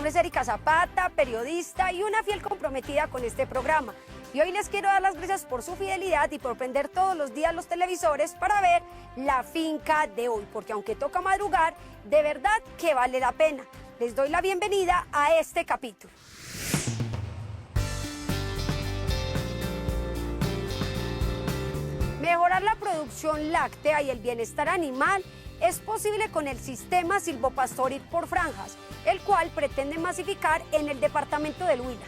nombre es Erika Zapata, periodista y una fiel comprometida con este programa. Y hoy les quiero dar las gracias por su fidelidad y por prender todos los días los televisores para ver la finca de hoy, porque aunque toca madrugar, de verdad que vale la pena. Les doy la bienvenida a este capítulo. Mejorar la producción láctea y el bienestar animal es posible con el sistema silvopastoril por franjas, el cual pretende masificar en el departamento del Huila.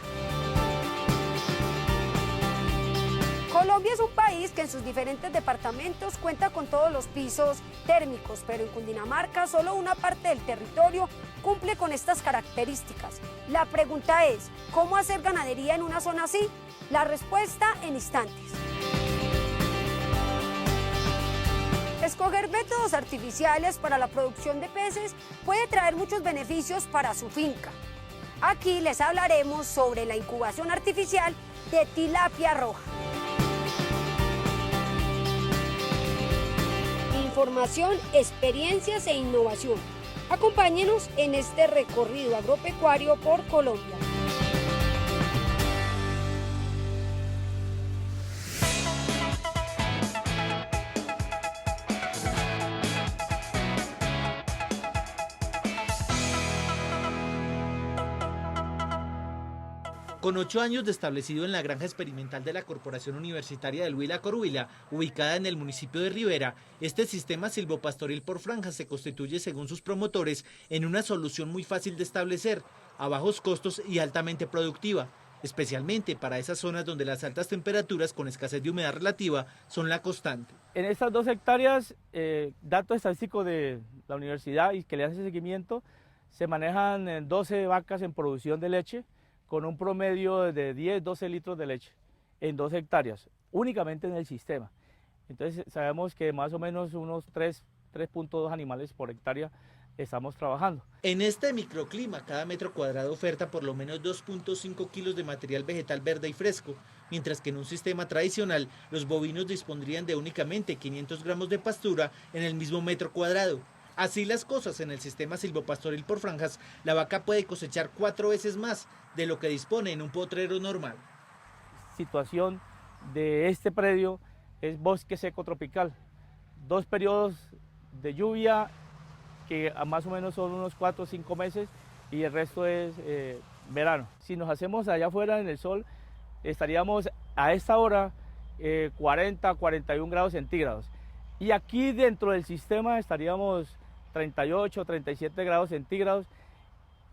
Colombia es un país que en sus diferentes departamentos cuenta con todos los pisos térmicos, pero en Cundinamarca solo una parte del territorio cumple con estas características. La pregunta es, ¿cómo hacer ganadería en una zona así? La respuesta en instantes. Escoger métodos artificiales para la producción de peces puede traer muchos beneficios para su finca. Aquí les hablaremos sobre la incubación artificial de tilapia roja. Información, experiencias e innovación. Acompáñenos en este recorrido agropecuario por Colombia. Con 8 años de establecido en la granja experimental de la Corporación Universitaria del Huila Corhuila, ubicada en el municipio de Rivera, este sistema silvopastoril por franjas se constituye, según sus promotores, en una solución muy fácil de establecer, a bajos costos y altamente productiva, especialmente para esas zonas donde las altas temperaturas con escasez de humedad relativa son la constante. En estas 2 hectáreas, datos estadísticos de la universidad y que le hace seguimiento, se manejan 12 vacas en producción de leche, con un promedio de 10-12 litros de leche en 2 hectáreas, únicamente en el sistema. Entonces sabemos que más o menos unos 3.2 animales por hectárea estamos trabajando. En este microclima, cada metro cuadrado oferta por lo menos 2.5 kilos de material vegetal verde y fresco, mientras que en un sistema tradicional los bovinos dispondrían de únicamente 500 gramos de pastura en el mismo metro cuadrado. Así las cosas, en el sistema silvopastoril por franjas, la vaca puede cosechar 4 veces más de lo que dispone en un potrero normal. Situación de este predio es bosque seco tropical, 2 periodos de lluvia que más o menos son unos 4 o 5 meses y el resto es verano. Si nos hacemos allá afuera en el sol, estaríamos a esta hora 40, 41 grados centígrados. Y aquí dentro del sistema estaríamos 38, 37 grados centígrados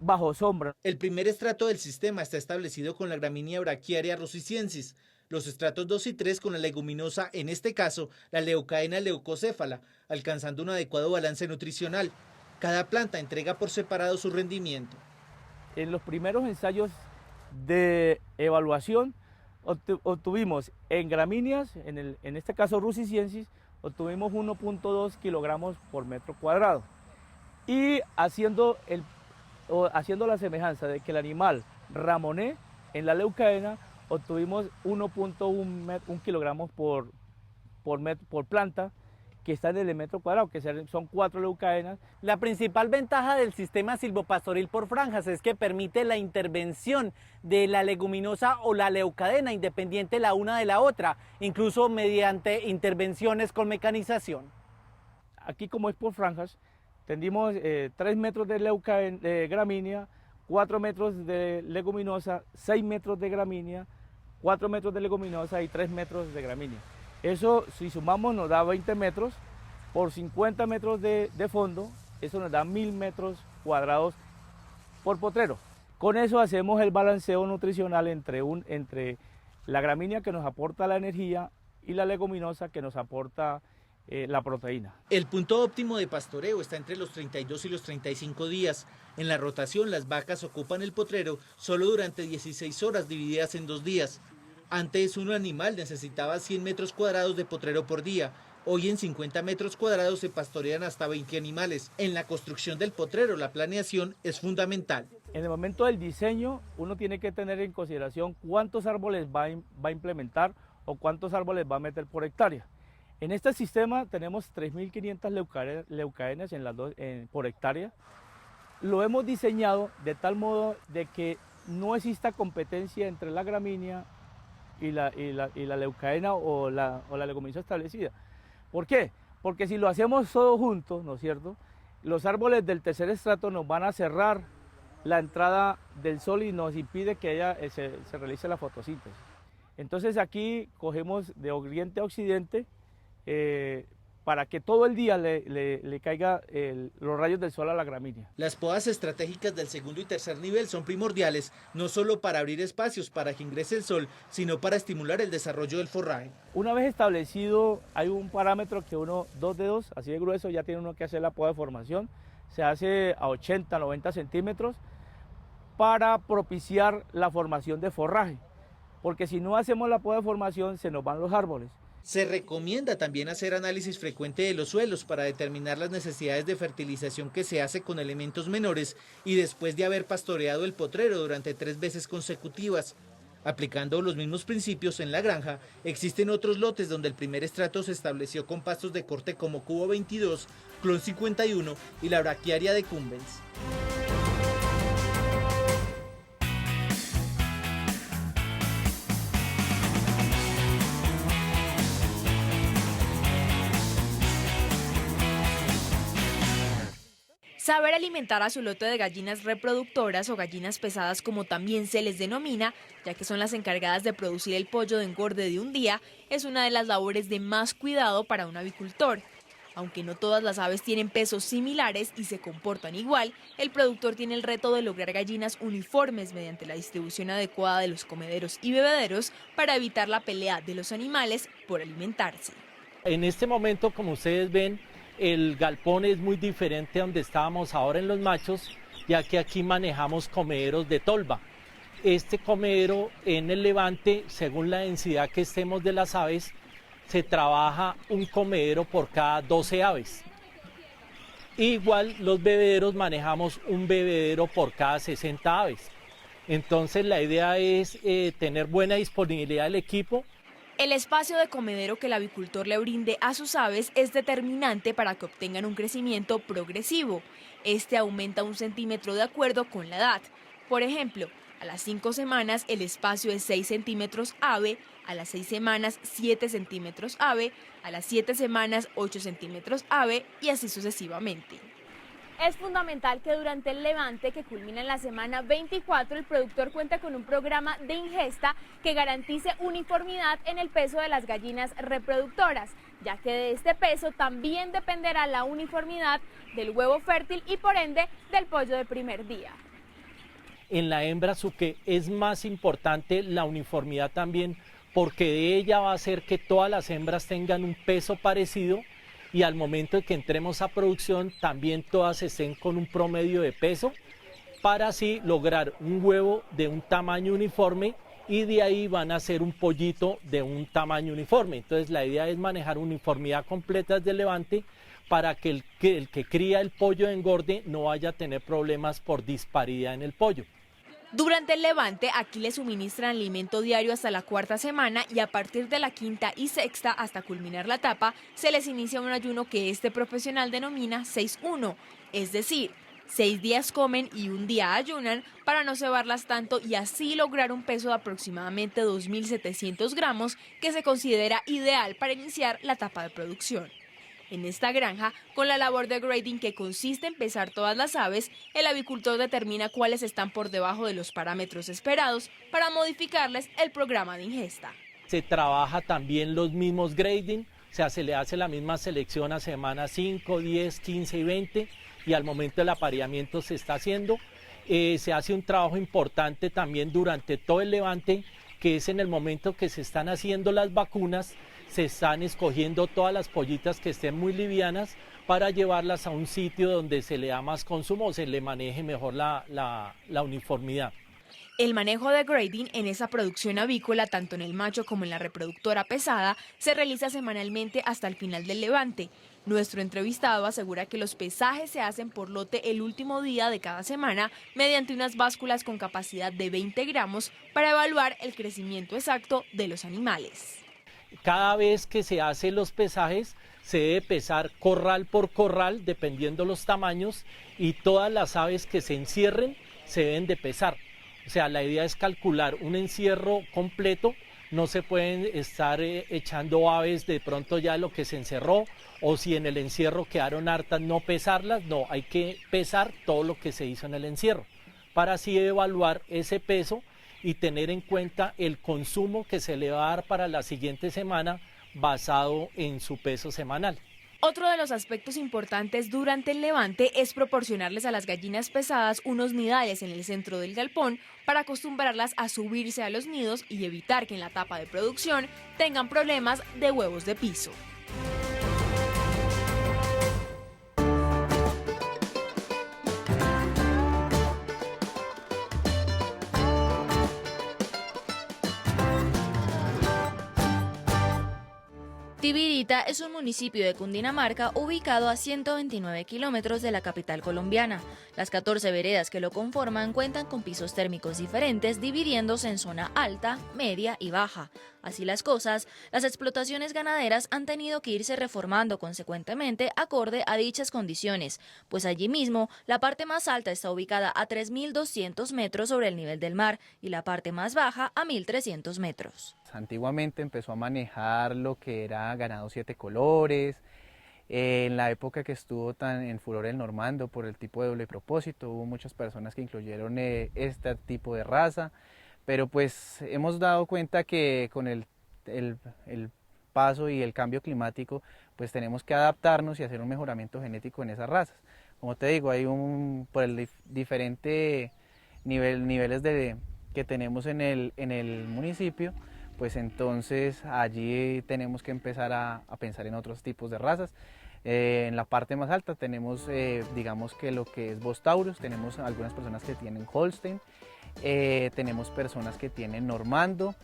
bajo sombra. El primer estrato del sistema está establecido con la gramínea brachiaria russiciensis, los estratos 2 y 3 con la leguminosa, en este caso la leucaena leucocéfala, alcanzando un adecuado balance nutricional. Cada planta entrega por separado su rendimiento. En los primeros ensayos de evaluación obtuvimos en gramíneas, en este caso russiciensis, obtuvimos 1.2 kilogramos por metro cuadrado. Y haciendo la semejanza de que el animal ramoné en la leucaena, obtuvimos 1.1 kilogramos por planta, que está en el metro cuadrado, que son 4 leucaenas. La principal ventaja del sistema silvopastoril por franjas es que permite la intervención de la leguminosa o la leucadena, independiente la una de la otra, incluso mediante intervenciones con mecanización. Aquí, como es por franjas, tendimos 3 metros de gramínea, 4 metros de leguminosa, 6 metros de gramínea, 4 metros de leguminosa y 3 metros de gramínea. Eso, si sumamos, nos da 20 metros por 50 metros de fondo, eso nos da 1000 metros cuadrados por potrero. Con eso hacemos el balanceo nutricional entre la gramínea, que nos aporta la energía, y la leguminosa, que nos aporta la proteína. El punto óptimo de pastoreo está entre los 32 y los 35 días. En la rotación, las vacas ocupan el potrero solo durante 16 horas divididas en 2 días. Antes, un animal necesitaba 100 metros cuadrados de potrero por día. Hoy en 50 metros cuadrados se pastorean hasta 20 animales. En la construcción del potrero, la planeación es fundamental. En el momento del diseño, uno tiene que tener en consideración cuántos árboles va a implementar o cuántos árboles va a meter por hectárea. En este sistema tenemos 3.500 leucaenas por hectárea lo hemos diseñado de tal modo de que no exista competencia entre la gramínea y la leucadena o la leguminosa establecida. ¿Por qué? Porque si lo hacemos todos juntos, ¿no es cierto?, los árboles del tercer estrato nos van a cerrar la entrada del sol y nos impide que se realice la fotosíntesis. Entonces aquí cogemos de oriente a occidente para que todo el día le caiga los rayos del sol a la gramínea. Las podas estratégicas del segundo y tercer nivel son primordiales, no solo para abrir espacios para que ingrese el sol, sino para estimular el desarrollo del forraje. Una vez establecido, hay un parámetro que 2 dedos, así de grueso, ya tiene uno que hacer la poda de formación. Se hace a 80, 90 centímetros para propiciar la formación de forraje, porque si no hacemos la poda de formación se nos van los árboles. Se recomienda también hacer análisis frecuente de los suelos para determinar las necesidades de fertilización que se hace con elementos menores y después de haber pastoreado el potrero durante 3 veces consecutivas. Aplicando los mismos principios en la granja, existen otros lotes donde el primer estrato se estableció con pastos de corte como Cubo 22, Clon 51 y la braquiaria de Cumbens. Saber alimentar a su lote de gallinas reproductoras o gallinas pesadas, como también se les denomina, ya que son las encargadas de producir el pollo de engorde de un día, es una de las labores de más cuidado para un avicultor. Aunque no todas las aves tienen pesos similares y se comportan igual, el productor tiene el reto de lograr gallinas uniformes mediante la distribución adecuada de los comederos y bebederos para evitar la pelea de los animales por alimentarse. En este momento, como ustedes ven, el galpón es muy diferente a donde estábamos ahora en los machos, ya que aquí manejamos comederos de tolva. Este comedero en el levante, según la densidad que estemos de las aves, se trabaja un comedero por cada 12 aves. Igual los bebederos manejamos un bebedero por cada 60 aves. Entonces la idea es tener buena disponibilidad del equipo. El espacio de comedero que el avicultor le brinde a sus aves es determinante para que obtengan un crecimiento progresivo. Este aumenta 1 centímetro de acuerdo con la edad. Por ejemplo, a las 5 semanas el espacio es 6 centímetros ave, a las 6 semanas 7 centímetros ave, a las 7 semanas 8 centímetros ave y así sucesivamente. Es fundamental que durante el levante, que culmina en la semana 24, el productor cuente con un programa de ingesta que garantice uniformidad en el peso de las gallinas reproductoras, ya que de este peso también dependerá la uniformidad del huevo fértil y por ende del pollo de primer día. En la hembra Suque es más importante la uniformidad también, porque de ella va a hacer que todas las hembras tengan un peso parecido y al momento de que entremos a producción también todas estén con un promedio de peso para así lograr un huevo de un tamaño uniforme y de ahí van a hacer un pollito de un tamaño uniforme. Entonces la idea es manejar uniformidad completa desde el levante para que el que cría el pollo de engorde no vaya a tener problemas por disparidad en el pollo. Durante el levante, aquí le suministran alimento diario hasta la 4ª semana y a partir de la 5ª y 6ª, hasta culminar la etapa, se les inicia un ayuno que este profesional denomina 6-1, es decir, 6 días comen y 1 día ayunan para no cebarlas tanto y así lograr un peso de aproximadamente 2.700 gramos que se considera ideal para iniciar la etapa de producción. En esta granja, con la labor de grading que consiste en pesar todas las aves, el avicultor determina cuáles están por debajo de los parámetros esperados para modificarles el programa de ingesta. Se trabaja también los mismos grading, o sea, se le hace la misma selección a semana 5, 10, 15 y 20 y al momento del apareamiento se está haciendo. Se hace un trabajo importante también durante todo el levante, que es en el momento que se están haciendo las vacunas, se están escogiendo todas las pollitas que estén muy livianas para llevarlas a un sitio donde se le da más consumo o se le maneje mejor la uniformidad. El manejo de grading en esa producción avícola, tanto en el macho como en la reproductora pesada, se realiza semanalmente hasta el final del levante. Nuestro entrevistado asegura que los pesajes se hacen por lote el último día de cada semana mediante unas básculas con capacidad de 20 gramos para evaluar el crecimiento exacto de los animales. cada vez que se hacen los pesajes se debe pesar corral por corral dependiendo los tamaños y todas las aves que se encierren se deben de pesar. O sea, la idea es calcular un encierro completo, no se pueden estar echando aves de pronto ya lo que se encerró o si en el encierro quedaron hartas no pesarlas, no, hay que pesar todo lo que se hizo en el encierro para así evaluar ese peso y tener en cuenta el consumo que se le va a dar para la siguiente semana basado en su peso semanal. Otro de los aspectos importantes durante el levante es proporcionarles a las gallinas pesadas unos nidales en el centro del galpón para acostumbrarlas a subirse a los nidos y evitar que en la etapa de producción tengan problemas de huevos de piso. Tibirita es un municipio de Cundinamarca ubicado a 129 kilómetros de la capital colombiana. Las 14 veredas que lo conforman cuentan con pisos térmicos diferentes, dividiéndose en zona alta, media y baja. Así las cosas, las explotaciones ganaderas han tenido que irse reformando consecuentemente acorde a dichas condiciones, pues allí mismo la parte más alta está ubicada a 3.200 metros sobre el nivel del mar y la parte más baja a 1.300 metros. Antiguamente empezó a manejar lo que era ganado 7 colores, en la época que estuvo tan en furor el normando por el tipo de doble propósito, hubo muchas personas que incluyeron este tipo de raza, pero pues hemos dado cuenta que con el paso y el cambio climático pues tenemos que adaptarnos y hacer un mejoramiento genético en esas razas. Como te digo, hay por el diferente niveles que tenemos en el municipio, pues entonces allí tenemos que empezar a pensar en otros tipos de razas. En la parte más alta tenemos digamos que lo que es Bos Taurus, tenemos algunas personas que tienen Holstein, tenemos personas que tienen Normando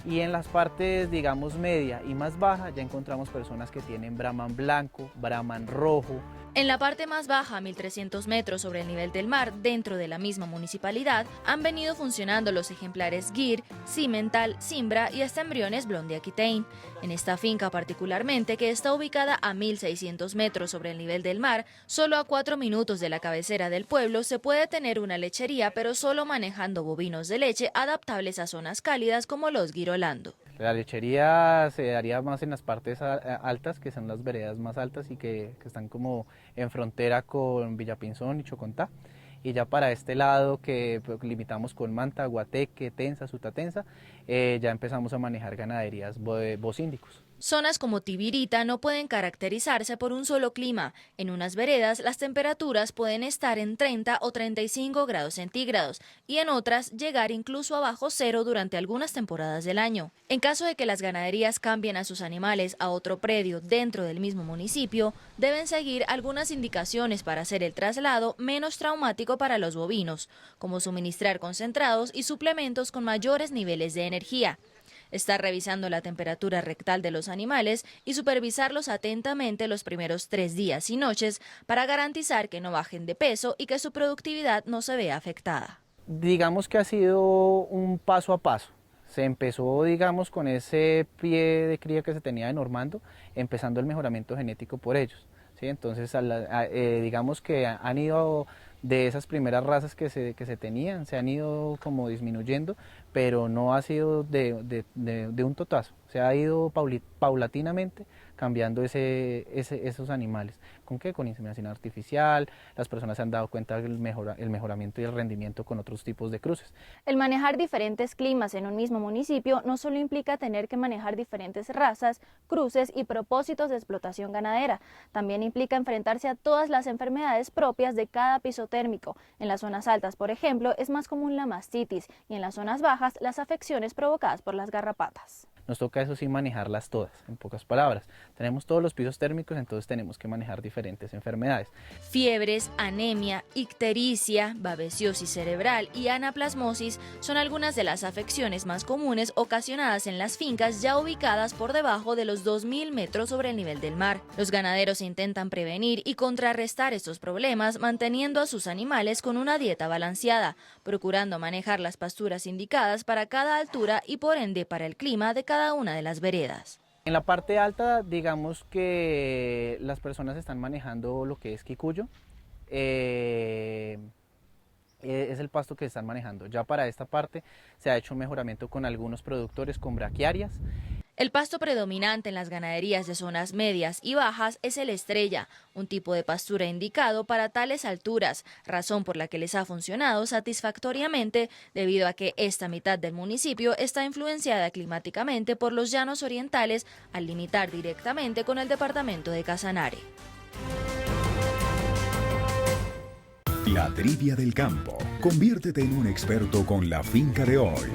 y en las partes digamos media y más baja ya encontramos personas que tienen Brahman blanco, Brahman rojo. En la parte más baja, a 1.300 metros sobre el nivel del mar, dentro de la misma municipalidad, han venido funcionando los ejemplares Gir, Cimental, Simbra y hasta embriones Blonde Aquitaine. En esta finca particularmente, que está ubicada a 1.600 metros sobre el nivel del mar, solo a 4 minutos de la cabecera del pueblo, se puede tener una lechería, pero solo manejando bovinos de leche adaptables a zonas cálidas como los Girolando. La lechería se daría más en las partes altas, que son las veredas más altas y que están como en frontera con Villapinzón y Chocontá. Y ya para este lado que limitamos con Manta, Guateque, Tensa, Sutatensa, ya empezamos a manejar ganaderías bocíndicos. Zonas como Tibirita no pueden caracterizarse por un solo clima. En unas veredas las temperaturas pueden estar en 30 o 35 grados centígrados y en otras llegar incluso a bajo cero durante algunas temporadas del año. En caso de que las ganaderías cambien a sus animales a otro predio dentro del mismo municipio, deben seguir algunas indicaciones para hacer el traslado menos traumático para los bovinos, como suministrar concentrados y suplementos con mayores niveles de energía. Estar revisando la temperatura rectal de los animales y supervisarlos atentamente los primeros 3 días y noches para garantizar que no bajen de peso y que su productividad no se vea afectada. Digamos que ha sido un paso a paso. Se empezó, digamos, con ese pie de cría que se tenía de Normando, empezando el mejoramiento genético por ellos, ¿sí? Entonces, digamos que han ido de esas primeras razas que se tenían, se han ido como disminuyendo, pero no ha sido de un totazo, se ha ido paulatinamente cambiando esos animales. ¿Con qué? Con inseminación artificial, las personas se han dado cuenta del mejoramiento y el rendimiento con otros tipos de cruces. El manejar diferentes climas en un mismo municipio no solo implica tener que manejar diferentes razas, cruces y propósitos de explotación ganadera, también implica enfrentarse a todas las enfermedades propias de cada piso térmico. En las zonas altas, por ejemplo, es más común la mastitis y en las zonas bajas las afecciones provocadas por las garrapatas. Nos toca eso sí manejarlas todas, en pocas palabras. Tenemos todos los pisos térmicos, entonces tenemos que manejar diferentes enfermedades. Fiebres, anemia, ictericia, babesiosis cerebral y anaplasmosis son algunas de las afecciones más comunes ocasionadas en las fincas ya ubicadas por debajo de los 2.000 metros sobre el nivel del mar. Los ganaderos intentan prevenir y contrarrestar estos problemas manteniendo a sus animales con una dieta balanceada, procurando manejar las pasturas indicadas para cada altura y por ende para el clima de cada una de las veredas. En la parte alta, digamos que las personas están manejando lo que es quicuyo, es el pasto que están manejando. Ya para esta parte se ha hecho un mejoramiento con algunos productores con braquiarias. El pasto predominante en las ganaderías de zonas medias y bajas es el estrella, un tipo de pastura indicado para tales alturas, razón por la que les ha funcionado satisfactoriamente debido a que esta mitad del municipio está influenciada climáticamente por los llanos orientales al limitar directamente con el departamento de Casanare. La trivia del campo. Conviértete en un experto con la finca de hoy.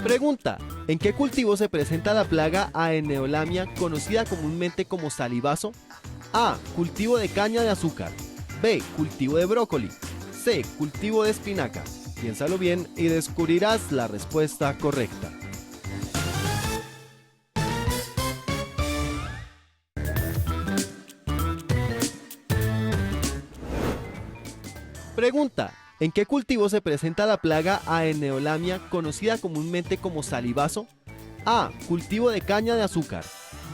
Pregunta: ¿en qué cultivo se presenta la plaga Aeneolamia, conocida comúnmente como salivazo? A. Cultivo de caña de azúcar. B. Cultivo de brócoli. C. Cultivo de espinaca. Piénsalo bien y descubrirás la respuesta correcta. Pregunta: ¿en qué cultivo se presenta la plaga Aeneolamia, conocida comúnmente como salivazo? A. Cultivo de caña de azúcar.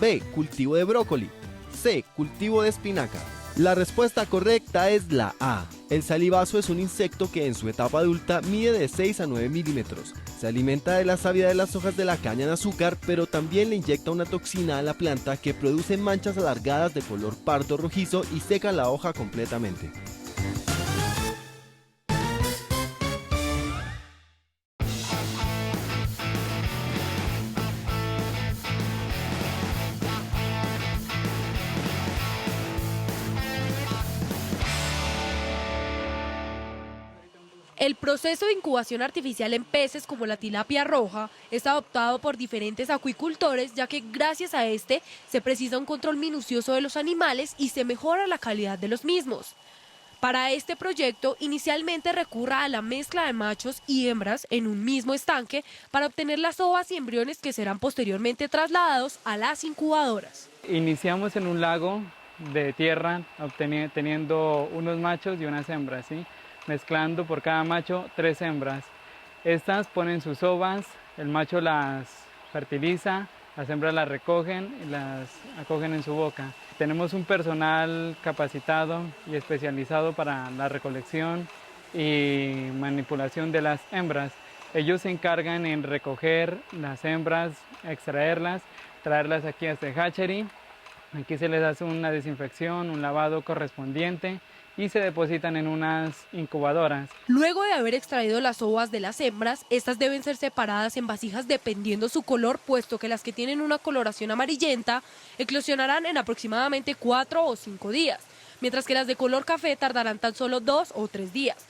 B. Cultivo de brócoli. C. Cultivo de espinaca. La respuesta correcta es la A. El salivazo es un insecto que en su etapa adulta mide de 6 a 9 milímetros. Se alimenta de la savia de las hojas de la caña de azúcar, pero también le inyecta una toxina a la planta que produce manchas alargadas de color pardo rojizo y seca la hoja completamente. El proceso de incubación artificial en peces como la tilapia roja es adoptado por diferentes acuicultores, ya que gracias a este se precisa un control minucioso de los animales y se mejora la calidad de los mismos. Para este proyecto, inicialmente recurra a la mezcla de machos y hembras en un mismo estanque para obtener las ovas y embriones que serán posteriormente trasladados a las incubadoras. Iniciamos en un lago de tierra teniendo unos machos y unas hembras, ¿sí? Mezclando por cada macho 3 hembras. Estas ponen sus ovas, el macho las fertiliza, las hembras las recogen y las acogen en su boca. Tenemos un personal capacitado y especializado para la recolección y manipulación de las hembras. Ellos se encargan en recoger las hembras, extraerlas, traerlas aquí a este hatchery. Aquí se les hace una desinfección, un lavado correspondiente y se depositan en unas incubadoras. Luego de haber extraído las ovas de las hembras, estas deben ser separadas en vasijas dependiendo su color, puesto que las que tienen una coloración amarillenta eclosionarán en aproximadamente 4 o 5 días, mientras que las de color café tardarán tan solo 2 o 3 días.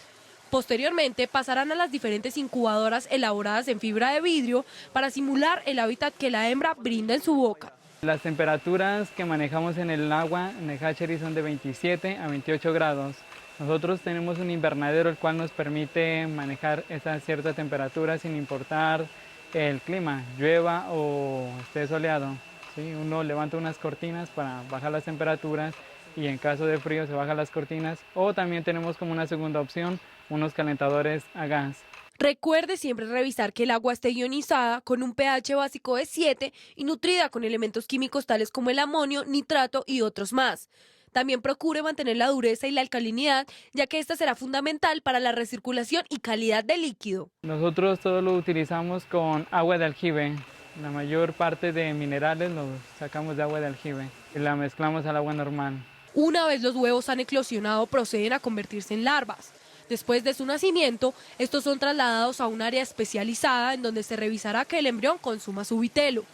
Posteriormente pasarán a las diferentes incubadoras elaboradas en fibra de vidrio para simular el hábitat que la hembra brinda en su boca. Las temperaturas que manejamos en el agua, en el hatchery, son de 27 a 28 grados. Nosotros tenemos un invernadero el cual nos permite manejar esa cierta temperatura sin importar el clima, llueva o esté soleado, ¿sí? Uno levanta unas cortinas para bajar las temperaturas y en caso de frío se bajan las cortinas, o también tenemos como una segunda opción unos calentadores a gas. Recuerde siempre revisar que el agua esté ionizada con un pH básico de 7 y nutrida con elementos químicos tales como el amonio, nitrato y otros más. También procure mantener la dureza y la alcalinidad, ya que esta será fundamental para la recirculación y calidad del líquido. Nosotros todo lo utilizamos con agua de aljibe. La mayor parte de minerales los sacamos de agua de aljibe y la mezclamos al agua normal. Una vez los huevos han eclosionado, proceden a convertirse en larvas. Después de su nacimiento, estos son trasladados a un área especializada en donde se revisará que el embrión consuma su vitelo.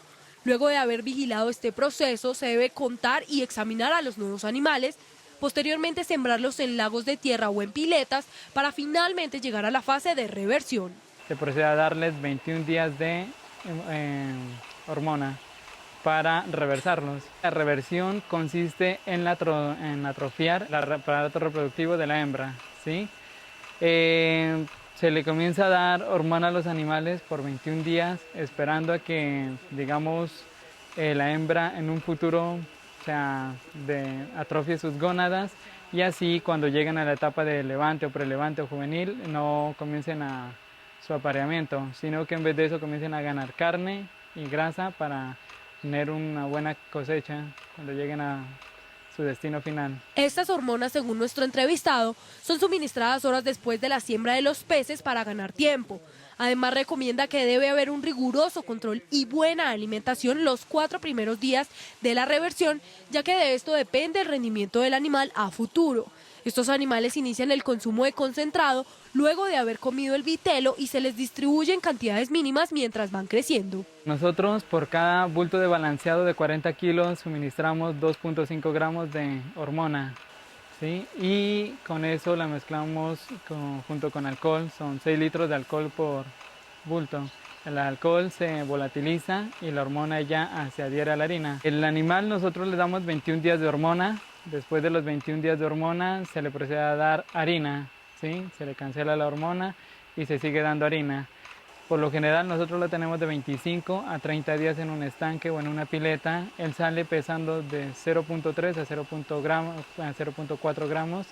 Luego de haber vigilado este proceso, se debe contar y examinar a los nuevos animales, posteriormente sembrarlos en lagos de tierra o en piletas para finalmente llegar a la fase de reversión. Se procede a darles 21 días de hormona para reversarlos. La reversión consiste en atrofiar el aparato reproductivo de la hembra, ¿sí? Se le comienza a dar hormona a los animales por 21 días, esperando a que, digamos, la hembra en un futuro atrofie sus gónadas y así cuando lleguen a la etapa de levante o prelevante o juvenil no comiencen a su apareamiento, sino que en vez de eso comiencen a ganar carne y grasa para tener una buena cosecha cuando lleguen a su destino final. Estas hormonas, según nuestro entrevistado, son suministradas horas después de la siembra de los peces para ganar tiempo. Además, recomienda que debe haber un riguroso control y buena alimentación los 4 primeros días de la reversión, ya que de esto depende el rendimiento del animal a futuro. Estos animales inician el consumo de concentrado luego de haber comido el vitelo y se les distribuye en cantidades mínimas mientras van creciendo. Nosotros por cada bulto de balanceado de 40 kilos suministramos 2.5 gramos de hormona, ¿sí? Y con eso la mezclamos junto con alcohol, son 6 litros de alcohol por bulto. El alcohol se volatiliza y la hormona ya se adhiere a la harina. El animal nosotros le damos 21 días de hormona. Después de los 21 días de hormona se le procede a dar harina, ¿sí? Se le cancela la hormona y se sigue dando harina. Por lo general nosotros lo tenemos de 25 a 30 días en un estanque o en una pileta. Él sale pesando de 0.3 a 0.4 gramos,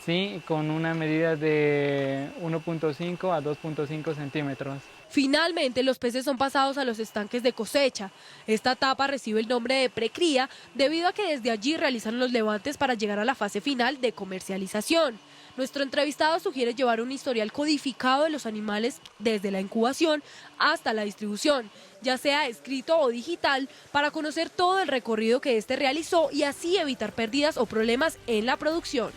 ¿sí? Con una medida de 1.5 a 2.5 centímetros. Finalmente, los peces son pasados a los estanques de cosecha. Esta etapa recibe el nombre de precría debido a que desde allí realizan los levantes para llegar a la fase final de comercialización. Nuestro entrevistado sugiere llevar un historial codificado de los animales desde la incubación hasta la distribución, ya sea escrito o digital, para conocer todo el recorrido que éste realizó y así evitar pérdidas o problemas en la producción.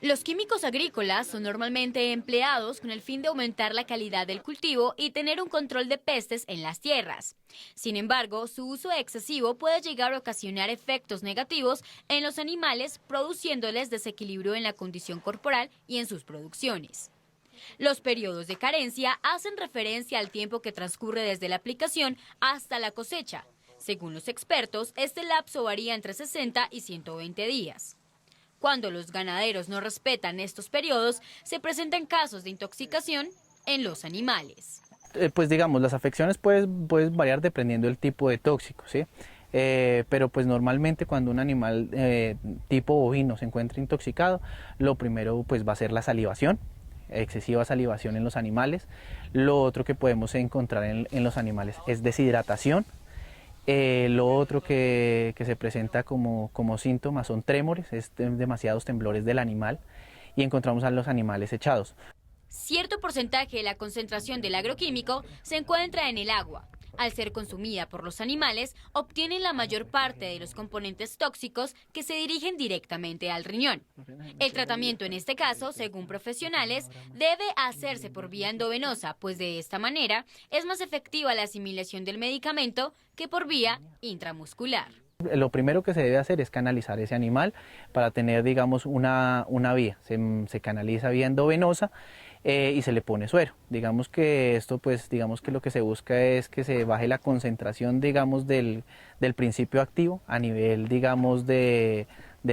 Los químicos agrícolas son normalmente empleados con el fin de aumentar la calidad del cultivo y tener un control de pestes en las tierras. Sin embargo, su uso excesivo puede llegar a ocasionar efectos negativos en los animales, produciéndoles desequilibrio en la condición corporal y en sus producciones. Los periodos de carencia hacen referencia al tiempo que transcurre desde la aplicación hasta la cosecha. Según los expertos, este lapso varía entre 60 y 120 días. Cuando los ganaderos no respetan estos periodos, se presentan casos de intoxicación en los animales. Pues digamos, las afecciones pueden variar dependiendo del tipo de tóxico, ¿sí? Pero pues normalmente cuando un animal tipo bovino se encuentra intoxicado, lo primero pues va a ser la salivación, excesiva salivación en los animales. Lo otro que podemos encontrar en los animales es deshidratación. Lo otro que se presenta como síntomas son trémores, demasiados temblores del animal, y encontramos a los animales echados. Cierto porcentaje de la concentración del agroquímico se encuentra en el agua. Al ser consumida por los animales, obtienen la mayor parte de los componentes tóxicos que se dirigen directamente al riñón. El tratamiento en este caso, según profesionales, debe hacerse por vía endovenosa, pues de esta manera es más efectiva la asimilación del medicamento que por vía intramuscular. Lo primero que se debe hacer es canalizar ese animal para tener, digamos, una vía. Se canaliza vía endovenosa y se le pone suero. Digamos que esto, pues, digamos que lo que se busca es que se baje la concentración, digamos, del principio activo a nivel, digamos, del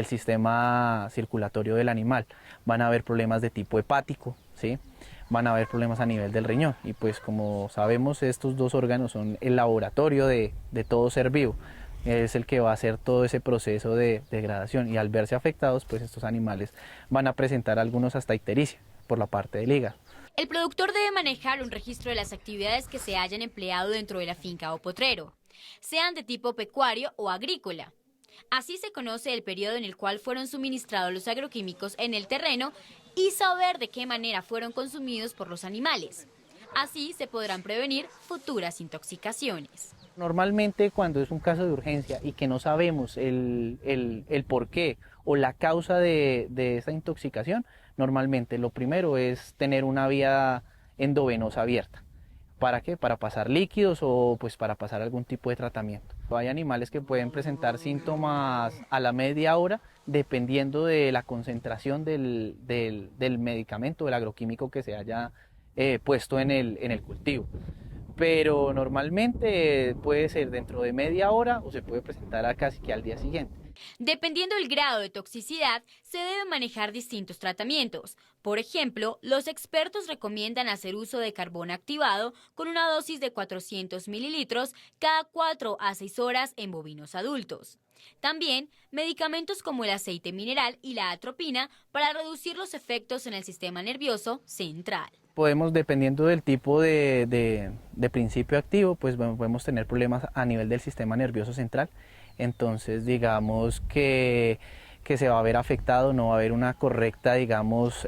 sistema circulatorio del animal. Van a haber problemas de tipo hepático, ¿sí? Van a haber problemas a nivel del riñón. Y pues, como sabemos, estos dos órganos son el laboratorio de todo ser vivo. Es el que va a hacer todo ese proceso de degradación, y al verse afectados, pues estos animales van a presentar algunos hasta ictericia por la parte del hígado. El productor debe manejar un registro de las actividades que se hayan empleado dentro de la finca o potrero, sean de tipo pecuario o agrícola. Así se conoce el periodo en el cual fueron suministrados los agroquímicos en el terreno y saber de qué manera fueron consumidos por los animales. Así se podrán prevenir futuras intoxicaciones. Normalmente cuando es un caso de urgencia y que no sabemos el porqué o la causa de esa intoxicación, normalmente lo primero es tener una vía endovenosa abierta. ¿Para qué? Para pasar líquidos o pues para pasar algún tipo de tratamiento. Hay animales que pueden presentar síntomas a la media hora dependiendo de la concentración del medicamento, del agroquímico que se haya puesto en el cultivo. Pero normalmente puede ser dentro de media hora o se puede presentar casi que al día siguiente. Dependiendo del grado de toxicidad, se deben manejar distintos tratamientos. Por ejemplo, los expertos recomiendan hacer uso de carbón activado con una dosis de 400 mililitros cada 4 a 6 horas en bovinos adultos. También medicamentos como el aceite mineral y la atropina para reducir los efectos en el sistema nervioso central. Podemos, dependiendo del tipo de principio activo, pues podemos tener problemas a nivel del sistema nervioso central. Entonces, digamos que se va a ver afectado, no va a haber una correcta, digamos,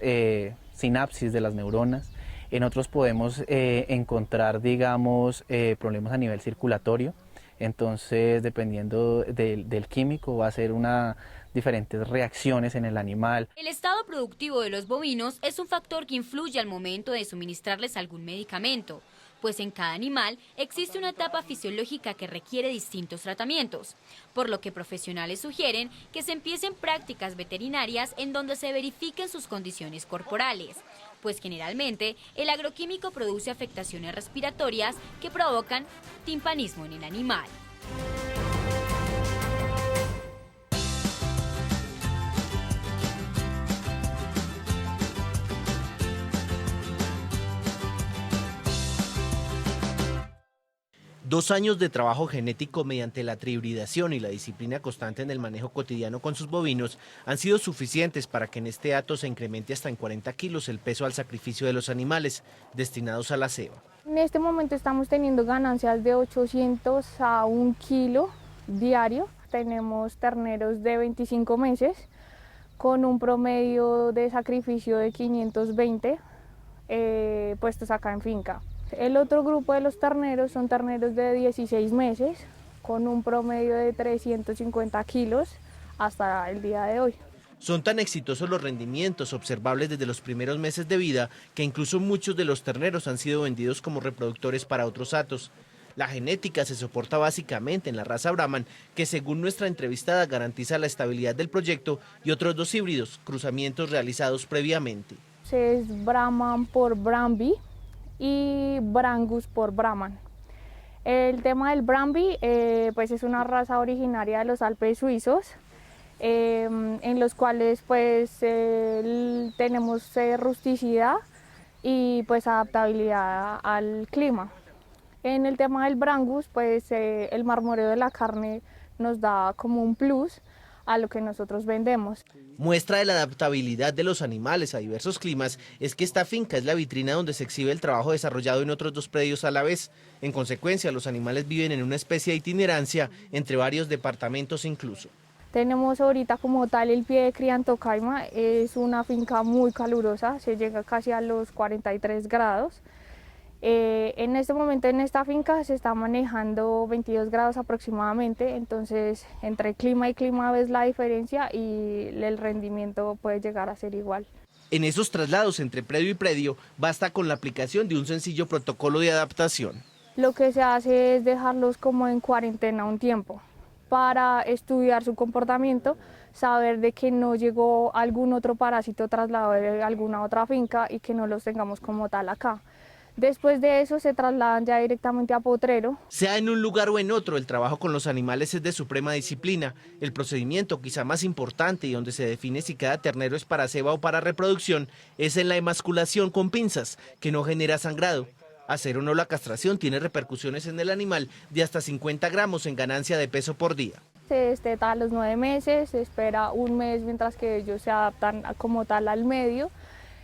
sinapsis de las neuronas. En otros podemos encontrar, digamos, problemas a nivel circulatorio. Entonces, dependiendo del químico, va a ser diferentes reacciones en el animal. El estado productivo de los bovinos es un factor que influye al momento de suministrarles algún medicamento, pues en cada animal existe una etapa fisiológica que requiere distintos tratamientos, por lo que profesionales sugieren que se empiecen prácticas veterinarias en donde se verifiquen sus condiciones corporales, pues generalmente el agroquímico produce afectaciones respiratorias que provocan timpanismo en el animal. Dos años de trabajo genético mediante la trihibridación y la disciplina constante en el manejo cotidiano con sus bovinos han sido suficientes para que en este hato se incremente hasta en 40 kilos el peso al sacrificio de los animales destinados a la ceba. En este momento estamos teniendo ganancias de 800 a 1 kilo diario. Tenemos terneros de 25 meses con un promedio de sacrificio de 520 puestos acá en finca. El otro grupo de los terneros son terneros de 16 meses con un promedio de 350 kilos hasta el día de hoy. Son tan exitosos los rendimientos observables desde los primeros meses de vida que incluso muchos de los terneros han sido vendidos como reproductores para otros hatos. La genética se soporta básicamente en la raza Brahman, que según nuestra entrevistada garantiza la estabilidad del proyecto, y otros dos híbridos, cruzamientos realizados previamente. Es Brahman por Brahmby y Brangus por Brahman. El tema del Brahmby pues es una raza originaria de los Alpes suizos, en los cuales pues tenemos rusticidad y pues adaptabilidad al clima. En el tema del Brangus pues el marmoreo de la carne nos da como un plus a lo que nosotros vendemos. Muestra de la adaptabilidad de los animales a diversos climas es que esta finca es la vitrina donde se exhibe el trabajo desarrollado en otros dos predios a la vez. En consecuencia, los animales viven en una especie de itinerancia entre varios departamentos incluso. Tenemos ahorita como tal el pie de cría en Tocaima, es una finca muy calurosa, se llega casi a los 43 grados. En este momento en esta finca se está manejando 22 grados aproximadamente, entonces entre clima y clima ves la diferencia y el rendimiento puede llegar a ser igual. En esos traslados entre predio y predio basta con la aplicación de un sencillo protocolo de adaptación. Lo que se hace es dejarlos como en cuarentena un tiempo para estudiar su comportamiento, saber de que no llegó algún otro parásito trasladado de alguna otra finca y que no los tengamos como tal acá. Después de eso se trasladan ya directamente a potrero. Sea en un lugar o en otro, el trabajo con los animales es de suprema disciplina. El procedimiento quizá más importante y donde se define si cada ternero es para ceba o para reproducción es en la emasculación con pinzas, que no genera sangrado. Hacer o no la castración tiene repercusiones en el animal de hasta 50 gramos en ganancia de peso por día. Se desteta a los 9 meses, se espera un mes mientras que ellos se adaptan como tal al medio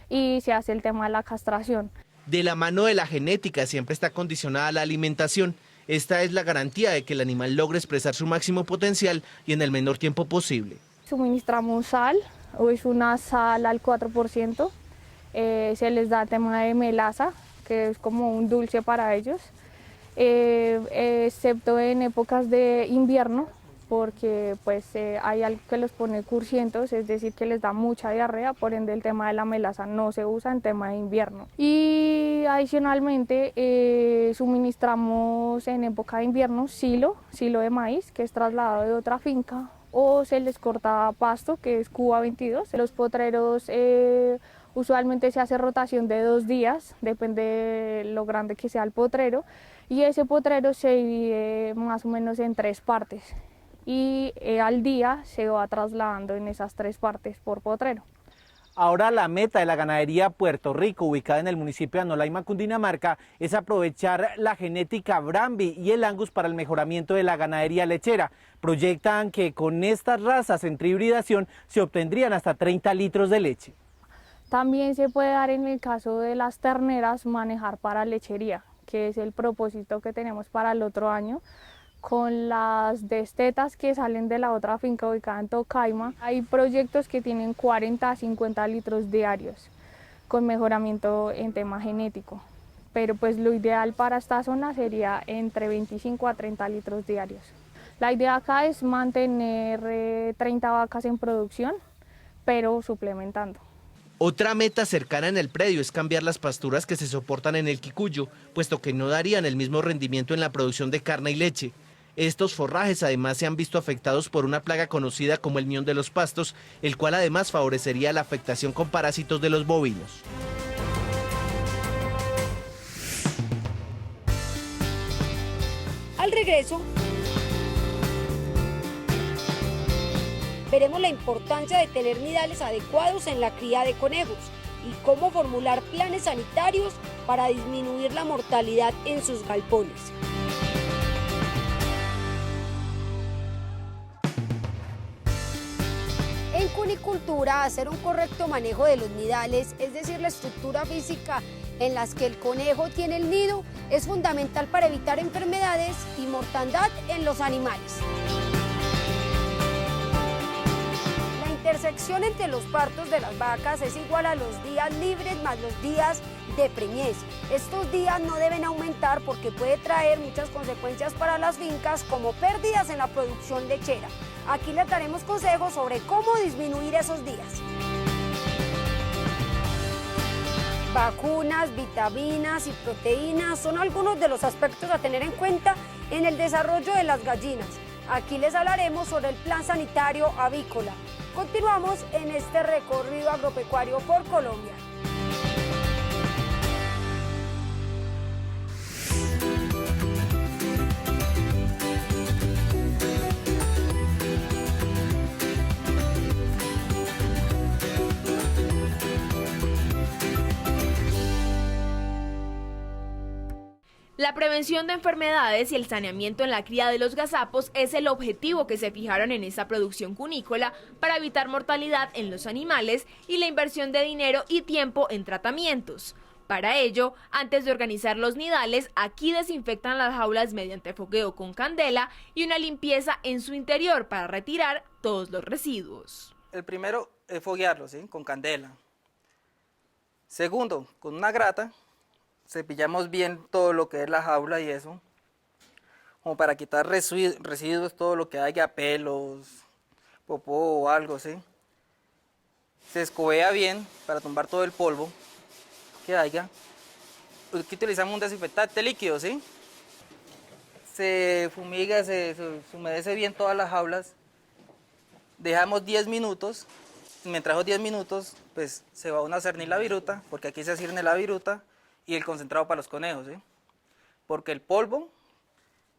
y se hace el tema de la castración. De la mano de la genética siempre está condicionada la alimentación. Esta es la garantía de que el animal logre expresar su máximo potencial y en el menor tiempo posible. Suministramos sal, o es una sal al 4%, se les da tema de melaza, que es como un dulce para ellos, excepto en épocas de invierno, porque pues hay algo que los pone cursientos, es decir, que les da mucha diarrea, por ende el tema de la melaza no se usa en tema de invierno. Y adicionalmente suministramos en época de invierno silo de maíz, que es trasladado de otra finca, o se les corta pasto, que es Cuba 22. Los potreros usualmente se hace rotación de 2 días, depende de lo grande que sea el potrero, y ese potrero se divide más o menos en 3 partes. Y al día se va trasladando en esas 3 partes por potrero. Ahora la meta de la ganadería Puerto Rico, ubicada en el municipio de Anolaima, Cundinamarca, es aprovechar la genética Brahmby y el Angus para el mejoramiento de la ganadería lechera, proyectan que con estas razas entre hibridación se obtendrían hasta 30 litros de leche. También se puede dar en el caso de las terneras manejar para lechería, que es el propósito que tenemos para el otro año. Con las destetas que salen de la otra finca ubicada en Tocaima, hay proyectos que tienen 40 a 50 litros diarios, con mejoramiento en tema genético. Pero pues lo ideal para esta zona sería entre 25 a 30 litros diarios. La idea acá es mantener 30 vacas en producción, pero suplementando. Otra meta cercana en el predio es cambiar las pasturas que se soportan en el Quicuyo, puesto que no darían el mismo rendimiento en la producción de carne y leche. Estos forrajes además se han visto afectados por una plaga conocida como el mión de los pastos, el cual además favorecería la afectación con parásitos de los bovinos. Al regreso, veremos la importancia de tener nidales adecuados en la cría de conejos y cómo formular planes sanitarios para disminuir la mortalidad en sus galpones. En cunicultura, hacer un correcto manejo de los nidales, es decir, la estructura física en las que el conejo tiene el nido, es fundamental para evitar enfermedades y mortandad en los animales. La intersección entre los partos de las vacas es igual a los días libres más los días de preñez. Estos días no deben aumentar porque puede traer muchas consecuencias para las fincas, como pérdidas en la producción lechera. Aquí les daremos consejos sobre cómo disminuir esos días. Vacunas, vitaminas y proteínas son algunos de los aspectos a tener en cuenta en el desarrollo de las gallinas. Aquí les hablaremos sobre el plan sanitario avícola. Continuamos en este recorrido agropecuario por Colombia. La prevención de enfermedades y el saneamiento en la cría de los gazapos es el objetivo que se fijaron en esta producción cunícola para evitar mortalidad en los animales y la inversión de dinero y tiempo en tratamientos. Para ello, antes de organizar los nidales, aquí desinfectan las jaulas mediante fogueo con candela y una limpieza en su interior para retirar todos los residuos. El primero es foguearlo, ¿sí? Con candela. Segundo, con una grata. Cepillamos bien todo lo que es la jaula y eso, como para quitar residuos, todo lo que haya, pelos, popó o algo, ¿sí? Se escobea bien para tumbar todo el polvo que haya. Aquí utilizamos un desinfectante líquido, ¿sí? Se fumiga, se humedece bien todas las jaulas. Dejamos 10 minutos. Mientras los 10 minutos, pues se va a cernir la viruta, porque aquí se cierne la viruta, y el concentrado para los conejos, ¿sí? Porque el polvo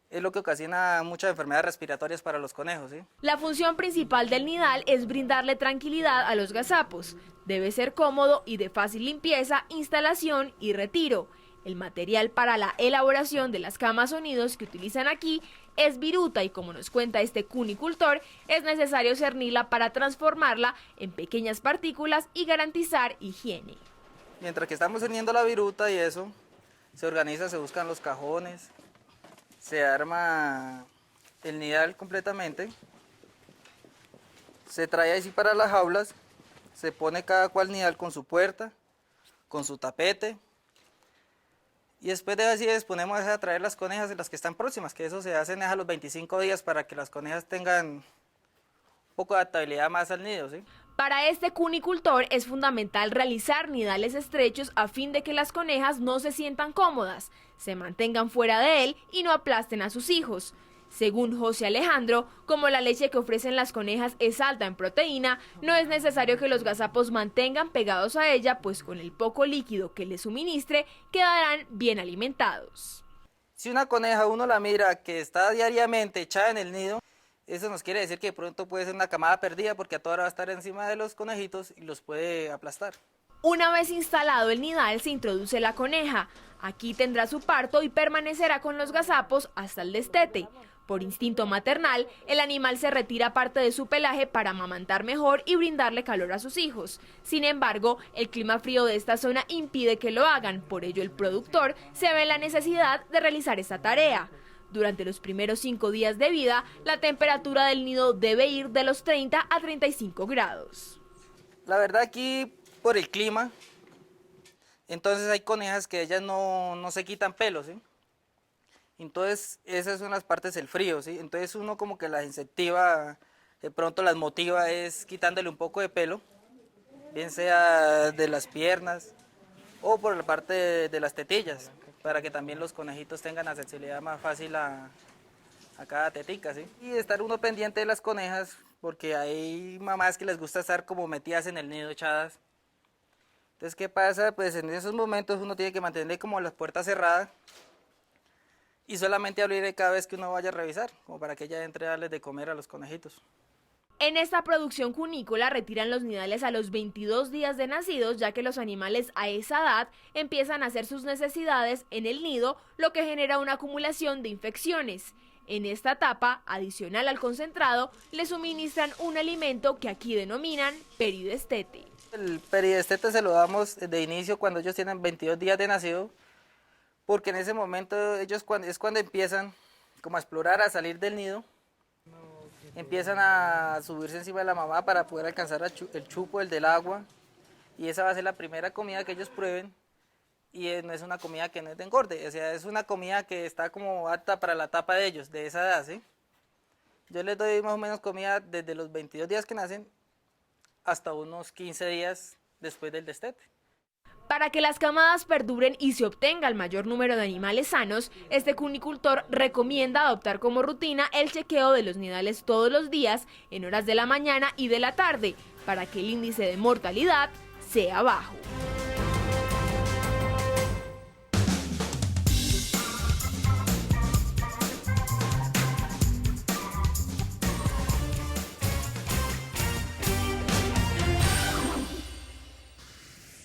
es lo que ocasiona muchas enfermedades respiratorias para los conejos, ¿sí? La función principal del nidal es brindarle tranquilidad a los gazapos. Debe ser cómodo y de fácil limpieza, instalación y retiro. El material para la elaboración de las camas o nidos que utilizan aquí es viruta y, como nos cuenta este cunicultor, es necesario cernirla para transformarla en pequeñas partículas y garantizar higiene. Mientras que estamos cerniendo la viruta y eso, se organiza, se buscan los cajones, se arma el nidal completamente, se trae así para las jaulas, se pone cada cual nidal con su puerta, con su tapete, y después de así ponemos a traer las conejas de las que están próximas, que eso se hacen a los 25 días para que las conejas tengan un poco de adaptabilidad más al nido, ¿sí? Para este cunicultor es fundamental realizar nidales estrechos a fin de que las conejas no se sientan cómodas, se mantengan fuera de él y no aplasten a sus hijos. Según José Alejandro, como la leche que ofrecen las conejas es alta en proteína, no es necesario que los gazapos mantengan pegados a ella, pues con el poco líquido que les suministre quedarán bien alimentados. Si una coneja uno la mira que está diariamente echada en el nido, eso nos quiere decir que de pronto puede ser una camada perdida porque a toda hora va a estar encima de los conejitos y los puede aplastar. Una vez instalado el nidal se introduce la coneja. Aquí tendrá su parto y permanecerá con los gazapos hasta el destete. Por instinto maternal, el animal se retira parte de su pelaje para amamantar mejor y brindarle calor a sus hijos. Sin embargo, el clima frío de esta zona impide que lo hagan, por ello el productor se ve en la necesidad de realizar esta tarea. Durante los primeros 5 días de vida, la temperatura del nido debe ir de los 30 a 35 grados. La verdad aquí, por el clima, entonces hay conejas que ellas no se quitan pelos, ¿sí? Entonces esas son las partes del frío, ¿sí? Entonces uno como que las incentiva, de pronto las motiva es quitándole un poco de pelo, bien sea de las piernas o por la parte de las tetillas, para que también los conejitos tengan accesibilidad más fácil a cada tetica, ¿sí? Y estar uno pendiente de las conejas, porque hay mamás que les gusta estar como metidas en el nido echadas. Entonces, ¿qué pasa? Pues en esos momentos uno tiene que mantener como las puertas cerradas y solamente abrir cada vez que uno vaya a revisar, como para que ella entre a darles de comer a los conejitos. En esta producción cunícola retiran los nidales a los 22 días de nacidos, ya que los animales a esa edad empiezan a hacer sus necesidades en el nido, lo que genera una acumulación de infecciones. En esta etapa, adicional al concentrado, le suministran un alimento que aquí denominan peridestete. El peridestete se lo damos de inicio cuando ellos tienen 22 días de nacido, porque en ese momento ellos es cuando empiezan como a explorar, a salir del nido, empiezan a subirse encima de la mamá para poder alcanzar el chupo, el del agua, y esa va a ser la primera comida que ellos prueben, y no es una comida que no es de engorde, o sea, es una comida que está como apta para la etapa de ellos, de esa edad, ¿sí? Yo les doy más o menos comida desde los 22 días que nacen hasta unos 15 días después del destete. Para que las camadas perduren y se obtenga el mayor número de animales sanos, este cunicultor recomienda adoptar como rutina el chequeo de los nidales todos los días en horas de la mañana y de la tarde, para que el índice de mortalidad sea bajo.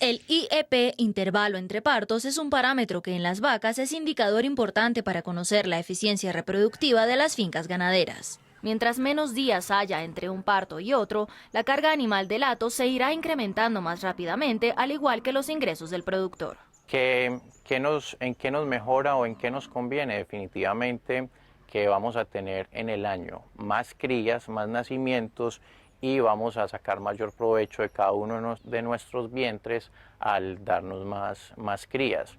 El IEP, intervalo entre partos, es un parámetro que en las vacas es indicador importante para conocer la eficiencia reproductiva de las fincas ganaderas. Mientras menos días haya entre un parto y otro, la carga animal de lato se irá incrementando más rápidamente, al igual que los ingresos del productor. ¿En qué nos mejora o en qué nos conviene? Definitivamente que vamos a tener en el año más crías, más nacimientos, y vamos a sacar mayor provecho de cada uno de nuestros vientres al darnos más crías.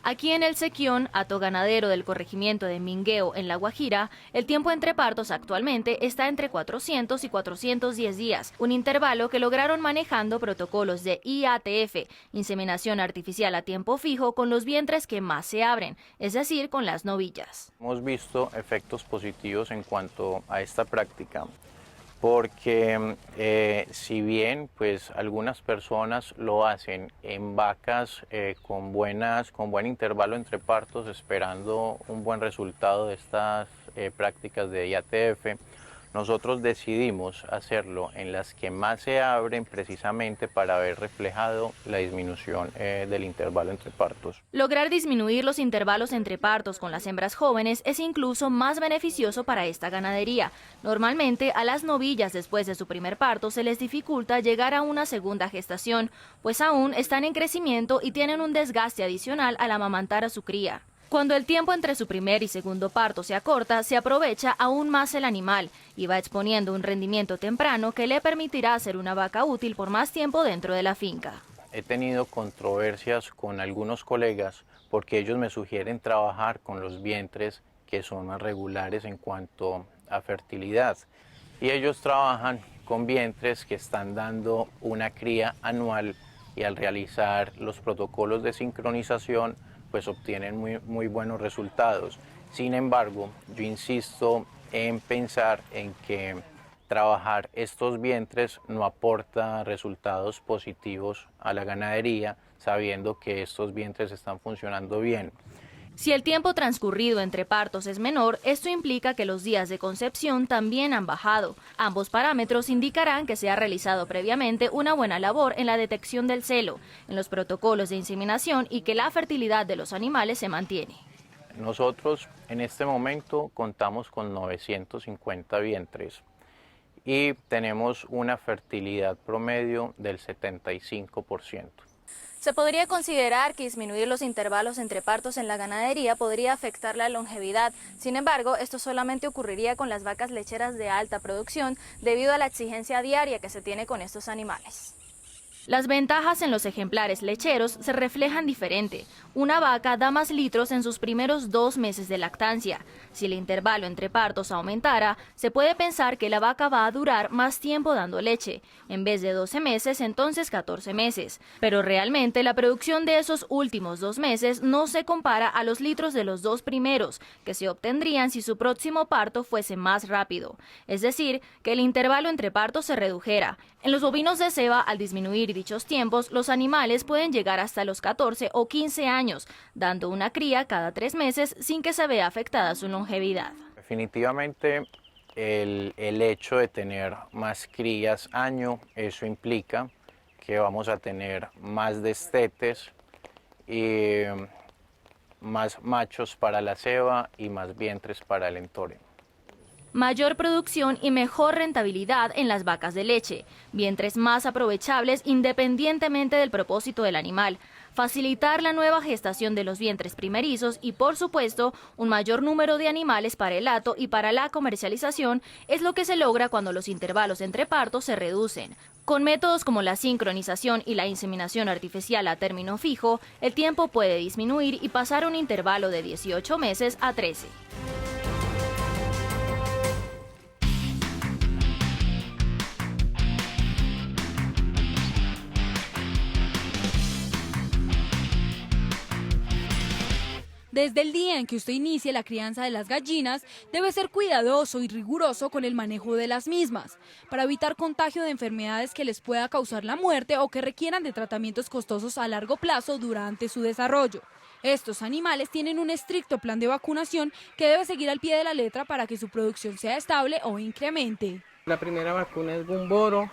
Aquí en el Sequión, hato ganadero del corregimiento de Mingueo, en La Guajira, el tiempo entre partos actualmente está entre 400 y 410 días, un intervalo que lograron manejando protocolos de IATF, inseminación artificial a tiempo fijo, con los vientres que más se abren, es decir, con las novillas. Hemos visto efectos positivos en cuanto a esta práctica, porque si bien pues algunas personas lo hacen en vacas con buen intervalo entre partos, esperando un buen resultado de estas prácticas de IATF, nosotros decidimos hacerlo en las que más se abren, precisamente para ver reflejado la disminución del intervalo entre partos. Lograr disminuir los intervalos entre partos con las hembras jóvenes es incluso más beneficioso para esta ganadería. Normalmente a las novillas después de su primer parto se les dificulta llegar a una segunda gestación, pues aún están en crecimiento y tienen un desgaste adicional al amamantar a su cría. Cuando el tiempo entre su primer y segundo parto se acorta, se aprovecha aún más el animal y va exponiendo un rendimiento temprano que le permitirá ser una vaca útil por más tiempo dentro de la finca. He tenido controversias con algunos colegas porque ellos me sugieren trabajar con los vientres que son más regulares en cuanto a fertilidad, y ellos trabajan con vientres que están dando una cría anual, y al realizar los protocolos de sincronización pues obtienen muy buenos resultados. Sin embargo, yo insisto en pensar en que trabajar estos vientres no aporta resultados positivos a la ganadería, sabiendo que estos vientres están funcionando bien. Si el tiempo transcurrido entre partos es menor, esto implica que los días de concepción también han bajado. Ambos parámetros indicarán que se ha realizado previamente una buena labor en la detección del celo, en los protocolos de inseminación, y que la fertilidad de los animales se mantiene. Nosotros en este momento contamos con 950 vientres y tenemos una fertilidad promedio del 75%. Se podría considerar que disminuir los intervalos entre partos en la ganadería podría afectar la longevidad. Sin embargo, esto solamente ocurriría con las vacas lecheras de alta producción debido a la exigencia diaria que se tiene con estos animales. Las ventajas en los ejemplares lecheros se reflejan diferente. Una vaca da más litros en sus primeros 2 meses de lactancia. Si el intervalo entre partos aumentara, se puede pensar que la vaca va a durar más tiempo dando leche. En vez de 12 meses, entonces 14 meses. Pero realmente la producción de esos últimos 2 meses no se compara a los litros de los 2 primeros, que se obtendrían si su próximo parto fuese más rápido. Es decir, que el intervalo entre partos se redujera. En los bovinos de ceba, al disminuir dichos tiempos, los animales pueden llegar hasta los 14 o 15 años, dando una cría cada 3 meses sin que se vea afectada su longevidad. Definitivamente el hecho de tener más crías año, eso implica que vamos a tener más destetes y más machos para la ceba y más vientres para el entorno. Mayor producción y mejor rentabilidad en las vacas de leche, vientres más aprovechables independientemente del propósito del animal, facilitar la nueva gestación de los vientres primerizos y, por supuesto, un mayor número de animales para el hato y para la comercialización es lo que se logra cuando los intervalos entre partos se reducen. Con métodos como la sincronización y la inseminación artificial a término fijo, el tiempo puede disminuir y pasar un intervalo de 18 meses a 13. Desde el día en que usted inicie la crianza de las gallinas, debe ser cuidadoso y riguroso con el manejo de las mismas, para evitar contagio de enfermedades que les pueda causar la muerte o que requieran de tratamientos costosos a largo plazo durante su desarrollo. Estos animales tienen un estricto plan de vacunación que debe seguir al pie de la letra para que su producción sea estable o incremente. La primera vacuna es Gumboro,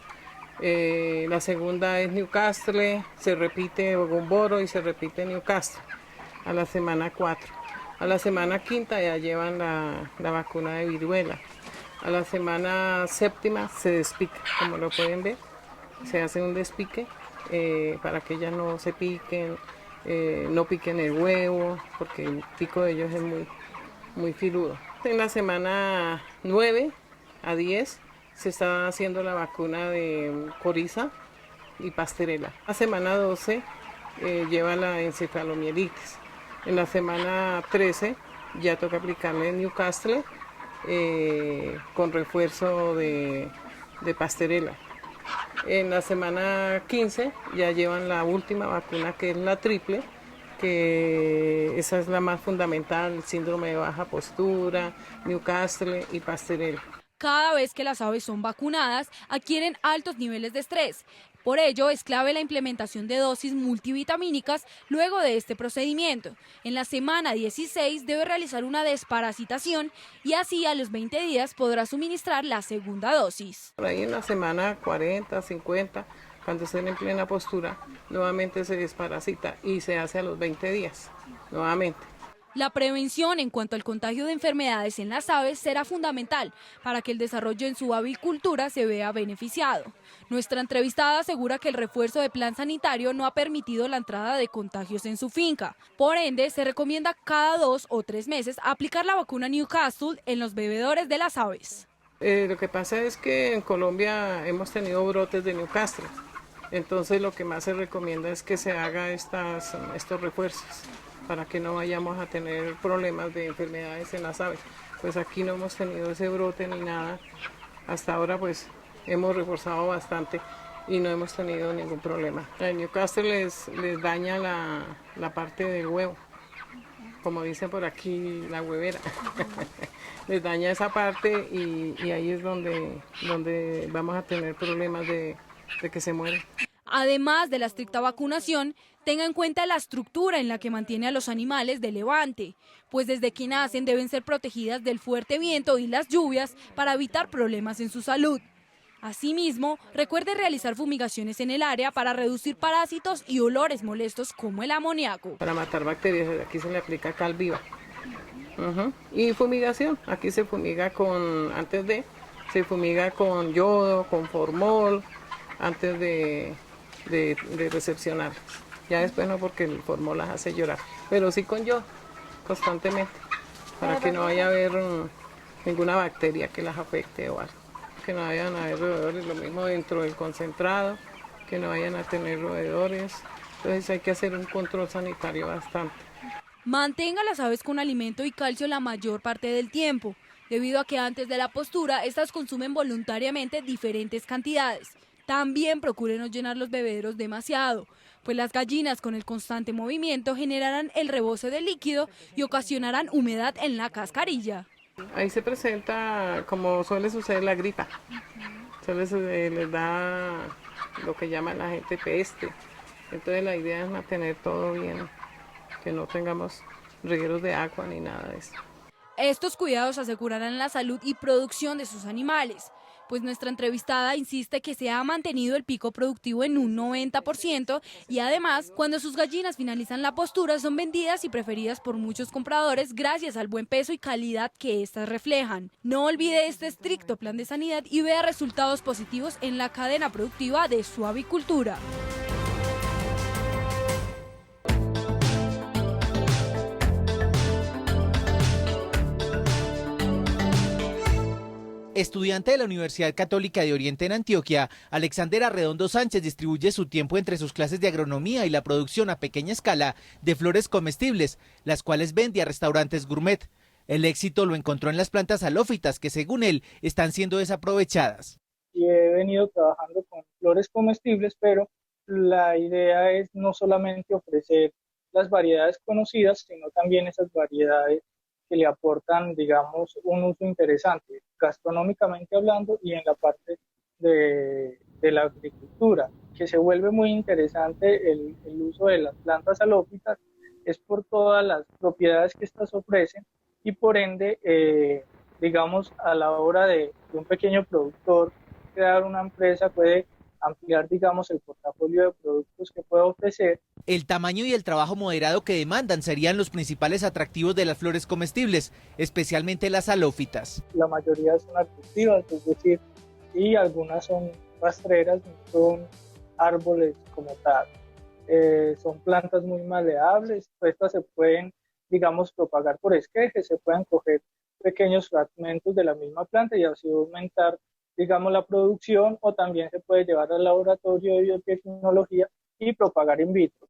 la segunda es Newcastle, se repite Gumboro y se repite Newcastle a la semana 4. A la semana 5 ya llevan la vacuna de viruela. A la semana 7 se despica, como lo pueden ver. Se hace un despique para que ellas no se piquen, no piquen el huevo, porque el pico de ellos es muy filudo. En la semana 9 a 10 se está haciendo la vacuna de coriza y pastorela. La semana 12 lleva la encefalomielitis. En la semana 13 ya toca aplicarle Newcastle con refuerzo de pastorela. En la semana 15 ya llevan la última vacuna, que es la triple, que esa es la más fundamental, el síndrome de baja postura, Newcastle y pastorela. Cada vez que las aves son vacunadas, adquieren altos niveles de estrés. Por ello, es clave la implementación de dosis multivitamínicas luego de este procedimiento. En la semana 16 debe realizar una desparasitación y así a los 20 días podrá suministrar la segunda dosis. Por ahí en la semana 40, 50, cuando estén en plena postura, nuevamente se desparasita y se hace a los 20 días, nuevamente. La prevención en cuanto al contagio de enfermedades en las aves será fundamental para que el desarrollo en su avicultura se vea beneficiado. Nuestra entrevistada asegura que el refuerzo de plan sanitario no ha permitido la entrada de contagios en su finca. Por ende, se recomienda cada 2 o 3 meses aplicar la vacuna Newcastle en los bebedores de las aves. Lo que pasa es que en Colombia hemos tenido brotes de Newcastle. Entonces lo que más se recomienda es que se haga estos refuerzos, para que no vayamos a tener problemas de enfermedades en las aves. Pues aquí no hemos tenido ese brote ni nada. Hasta ahora pues hemos reforzado bastante y no hemos tenido ningún problema. El Newcastle les daña la parte del huevo, como dicen por aquí, la huevera. Les daña esa parte y ahí es donde vamos a tener problemas de que se mueren. Además de la estricta vacunación, tenga en cuenta la estructura en la que mantiene a los animales de levante, pues desde que nacen deben ser protegidas del fuerte viento y las lluvias para evitar problemas en su salud. Asimismo, recuerde realizar fumigaciones en el área para reducir parásitos y olores molestos como el amoníaco. Para matar bacterias, aquí se le aplica cal viva Y fumigación, aquí se fumiga se fumiga con yodo, con formol, antes de recepcionar. Ya después no, porque el formol las hace llorar, pero sí con yodo, constantemente, para que no vaya a haber ninguna bacteria que las afecte o algo, que no vayan a haber roedores, lo mismo dentro del concentrado, que no vayan a tener roedores, entonces hay que hacer un control sanitario bastante. Mantenga las aves con alimento y calcio la mayor parte del tiempo, debido a que antes de la postura estas consumen voluntariamente diferentes cantidades. También procure no llenar los bebederos demasiado, pues las gallinas con el constante movimiento generarán el rebose de líquido y ocasionarán humedad en la cascarilla. Ahí se presenta, como suele suceder, la gripa. Les da lo que llaman la gente peste. Entonces la idea es mantener todo bien, que no tengamos regueros de agua ni nada de eso. Estos cuidados asegurarán la salud y producción de sus animales, pues nuestra entrevistada insiste que se ha mantenido el pico productivo en un 90% y además, cuando sus gallinas finalizan la postura, son vendidas y preferidas por muchos compradores gracias al buen peso y calidad que estas reflejan. No olvide este estricto plan de sanidad y vea resultados positivos en la cadena productiva de su avicultura. Estudiante de la Universidad Católica de Oriente en Antioquia, Alexander Arredondo Sánchez distribuye su tiempo entre sus clases de agronomía y la producción a pequeña escala de flores comestibles, las cuales vende a restaurantes gourmet. El éxito lo encontró en las plantas halófitas que, según él, están siendo desaprovechadas. Y he venido trabajando con flores comestibles, pero la idea es no solamente ofrecer las variedades conocidas, sino también esas variedades que le aportan, digamos, un uso interesante, gastronómicamente hablando y en la parte de la agricultura, que se vuelve muy interesante el uso de las plantas halófitas, es por todas las propiedades que estas ofrecen y por ende, digamos, a la hora de un pequeño productor crear una empresa puede ampliar, digamos, el portafolio de productos que puede ofrecer. El tamaño y el trabajo moderado que demandan serían los principales atractivos de las flores comestibles, especialmente las halófitas. La mayoría son arbustivas, es decir, y algunas son rastreras, no son árboles como tal. Son plantas muy maleables, estas se pueden, digamos, propagar por esquejes, se pueden coger pequeños fragmentos de la misma planta y así aumentar, digamos, la producción, o también se puede llevar al laboratorio de biotecnología y propagar in vitro.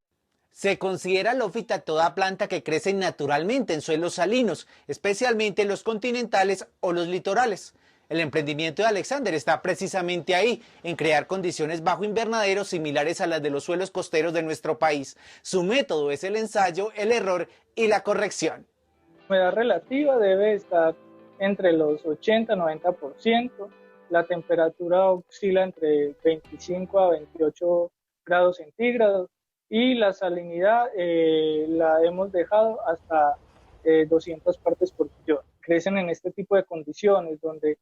Se considera halófita toda planta que crece naturalmente en suelos salinos, especialmente los continentales o los litorales. El emprendimiento de Alexander está precisamente ahí, en crear condiciones bajo invernadero similares a las de los suelos costeros de nuestro país. Su método es el ensayo, el error y la corrección. La humedad relativa debe estar entre los 80-90%. La temperatura oscila entre 25 a 28 grados centígrados y la salinidad la hemos dejado hasta 200 partes por millón. Crecen en este tipo de condiciones donde,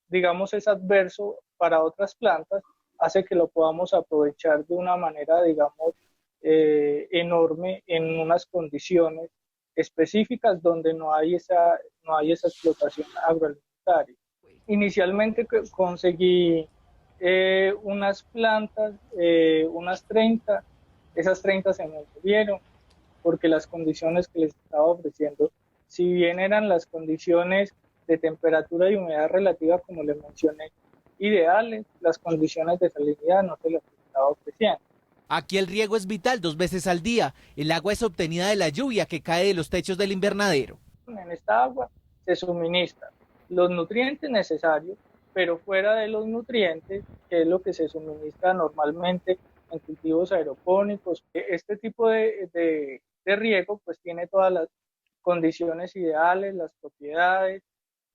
digamos, es adverso para otras plantas, hace que lo podamos aprovechar de una manera, digamos, enorme en unas condiciones específicas donde no hay esa explotación agroalimentaria. Inicialmente conseguí unas plantas, unas 30, esas 30 se me murieron porque las condiciones que les estaba ofreciendo, si bien eran las condiciones de temperatura y humedad relativa, como les mencioné, ideales, las condiciones de salinidad no se las estaba ofreciendo. Aquí el riego es vital 2 veces al día. El agua es obtenida de la lluvia que cae de los techos del invernadero. En esta agua se suministran los nutrientes necesarios, pero fuera de los nutrientes, que es lo que se suministra normalmente en cultivos aeropónicos. Este tipo de riego pues tiene todas las condiciones ideales, las propiedades,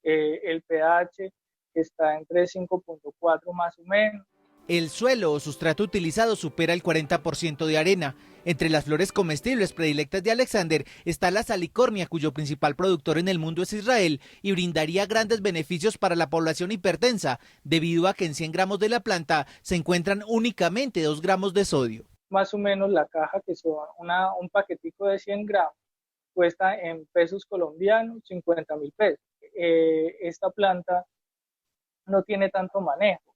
el pH que está entre 5.4 más o menos. El suelo o sustrato utilizado supera el 40% de arena. Entre las flores comestibles predilectas de Alexander está la salicornia, cuyo principal productor en el mundo es Israel, y brindaría grandes beneficios para la población hipertensa, debido a que en 100 gramos de la planta se encuentran únicamente 2 gramos de sodio. Más o menos la caja, que son un paquetico de 100 gramos, cuesta en pesos colombianos 50.000 pesos. Esta planta no tiene tanto manejo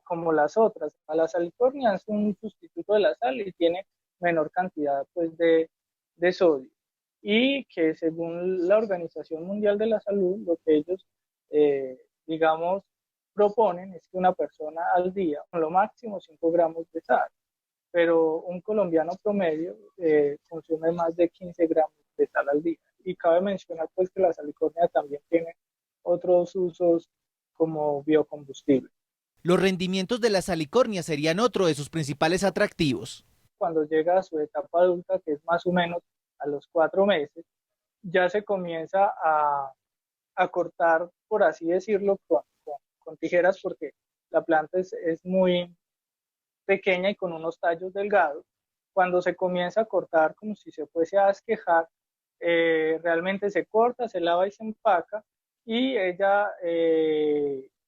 como las otras. La salicornia es un sustituto de la sal y tiene menor cantidad pues, de sodio. Y que según la Organización Mundial de la Salud, lo que ellos, digamos, proponen es que una persona al día, con lo máximo 5 gramos de sal, pero un colombiano promedio consume más de 15 gramos de sal al día. Y cabe mencionar pues que la salicornia también tiene otros usos como biocombustible. Los rendimientos de la salicornia serían otro de sus principales atractivos. Cuando llega a su etapa adulta, que es más o menos a los 4 meses, ya se comienza a cortar, por así decirlo, con tijeras, porque la planta es muy pequeña y con unos tallos delgados. Cuando se comienza a cortar como si se fuese a esquejar, realmente se corta, se lava y se empaca, y ella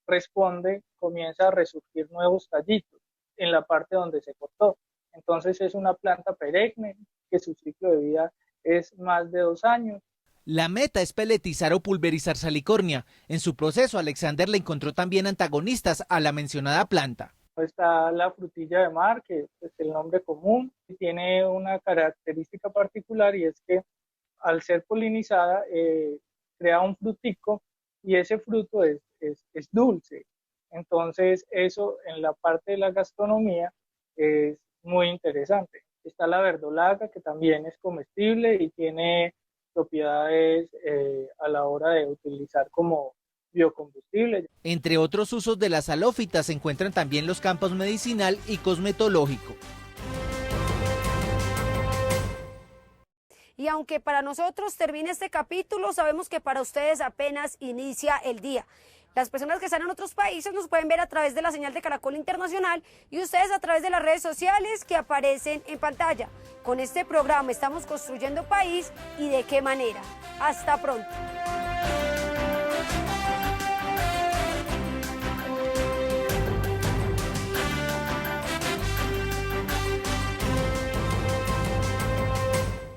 responde, comienza a resurgir nuevos tallitos en la parte donde se cortó. Entonces es una planta perenne, que su ciclo de vida es más de 2 años. La meta es peletizar o pulverizar salicornia. En su proceso, Alexander le encontró también antagonistas a la mencionada planta. Está la frutilla de mar, que es el nombre común, y tiene una característica particular, y es que al ser polinizada crea un frutico, y ese fruto es dulce. Entonces eso en la parte de la gastronomía es muy interesante. Está la verdolaga, que también es comestible y tiene propiedades a la hora de utilizar como biocombustible. Entre otros usos de la salófita se encuentran también los campos medicinal y cosmetológico. Y aunque para nosotros termine este capítulo, sabemos que para ustedes apenas inicia el día. Las personas que están en otros países nos pueden ver a través de la señal de Caracol Internacional y ustedes a través de las redes sociales que aparecen en pantalla. Con este programa estamos construyendo país, y de qué manera. Hasta pronto.